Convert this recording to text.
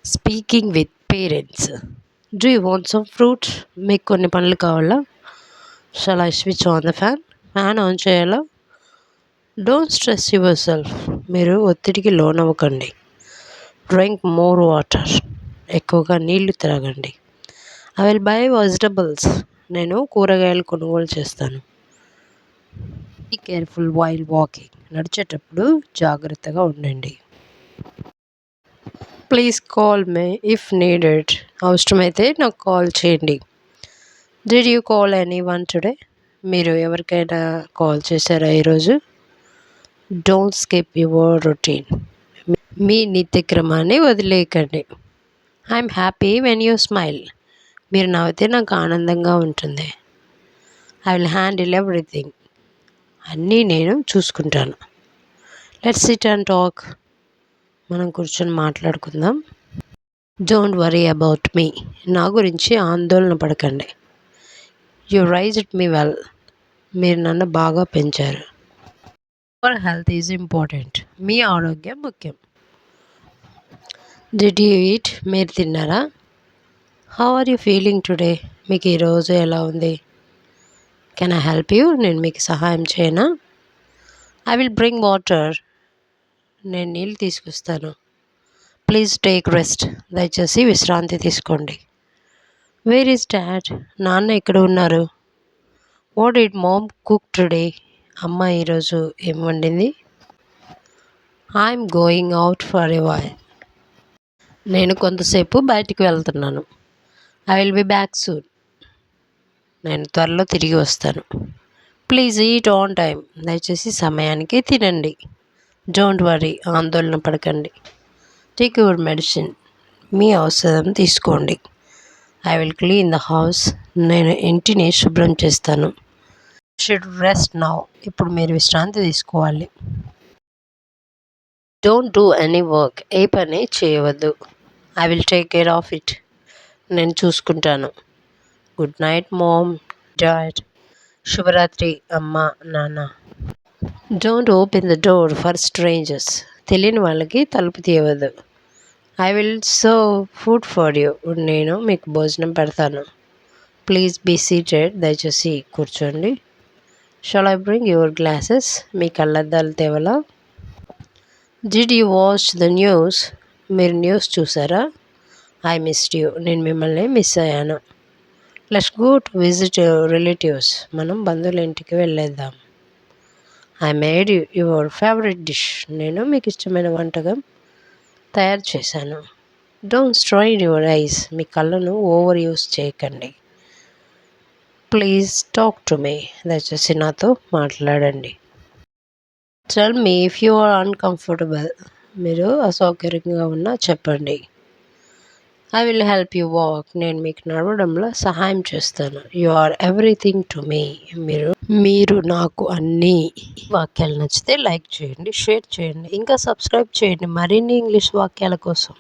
Speaking with parents. Do you want some fruit? మీకు కొన్ని పండ్లు కావాలా? Shall I switch on the fan? Fan on చేయాలా? Don't stress yourself. మీరు ఒత్తిడికి లోనవ్వకండి. Drink more water. ఎక్కువగా నీళ్లు త్రాగండి. I will buy vegetables. నేను కూరగాయలు కొనుగోలు చేస్తాను. Be careful while walking. నడిచేటప్పుడు జాగ్రత్తగా ఉండండి. Please call me if needed. అవసరమైతే నాకు కాల్ చేయండి. Did you call anyone today? మీరు ఎవరికైనా కాల్ చేశారా ఈరోజు? Don't skip your routine. మీ నిత్యక్రమాన్ని వదిలేయకండి. I'm happy when you smile. మీరు నవ్వితే నాకు ఆనందంగా ఉంటుంది. I will handle everything. అన్నీ నేను చూసుకుంటాను. Let's sit and talk. మనం కూర్చొని మాట్లాడుకుందాం. Don't worry about me. నా గురించి ఆందోళన పడకండి. You raised me well. మీరు నన్ను బాగా పెంచారు. Your health is important. మీ ఆరోగ్యం ముఖ్యం. Did you eat? మీరు తిన్నారా? How are you feeling today? మీకు ఈరోజు ఎలా ఉంది? Can I help you? నేను మీకు సహాయం చేయనా? I will bring water. నేను నీళ్ళు తీసుకొస్తాను. Please take rest. దయచేసి విశ్రాంతి తీసుకోండి. Where is dad? నాన్న ఎక్కడ ఉన్నారు? What did mom cook today? అమ్మ ఈరోజు ఏం వండింది? I'm going out for a while. నేను కొంతసేపు బయటికి వెళ్తున్నాను. I will be back soon. నేను త్వరలో తిరిగి వస్తాను. Please eat on time. దయచేసి సమయానికి తినండి. Don't worry. ఆందోళన పడకండి. Take your medicine. మీ ఔషధం తీసుకోండి. I will clean the house. నేను ఇంటిని శుభ్రం చేస్తాను. Should rest now. ఇప్పుడు మీరు విశ్రాంతి తీసుకోవాలి. Don't do any work. ఏ పని చేయవద్దు. I will take care of it. నేను చూసుకుంటాను. Good night mom, dad. శుభరాత్రి అమ్మ, నాన్న. Don't open the door for strangers. తెలియని వాళ్ళకి తలుపు తీయవద్దు. I will serve food for you. నేను మీకు భోజనం పెడతాను. Please be seated. దయచేసి కూర్చోండి. Shall I bring your glasses? మీ కళ్ళద్దాలు తేవలా? Did you watch the news? మీరు న్యూస్ చూసారా? I missed you. నేను మిమ్మల్ని మిస్ అయ్యాను. Let's go to visit your relatives. మనం బంధువుల ఇంటికి వెళ్ళేద్దాం. I made your favourite dish. నేను మీకు ఇష్టమైన వంటకం తయారు చేశాను. Don't strain your eyes. మీ కళ్ళను ఓవర్ యూస్ చేయకండి. Please talk to me. దయచేసి నాతో మాట్లాడండి. Tell me if you are uncomfortable. మీరు అసౌకర్యంగా ఉన్నా చెప్పండి. I will help you walk. నేను మీకు నడవడంలో సహాయం చేస్తాను. You are everything to me. మీరు నాకు అన్నీ. వాక్యాలు నచ్చితే లైక్ చేయండి, షేర్ చేయండి, ఇంకా సబ్స్క్రైబ్ చేయండి మరిన్ని ఇంగ్లీష్ వాక్యాల కోసం.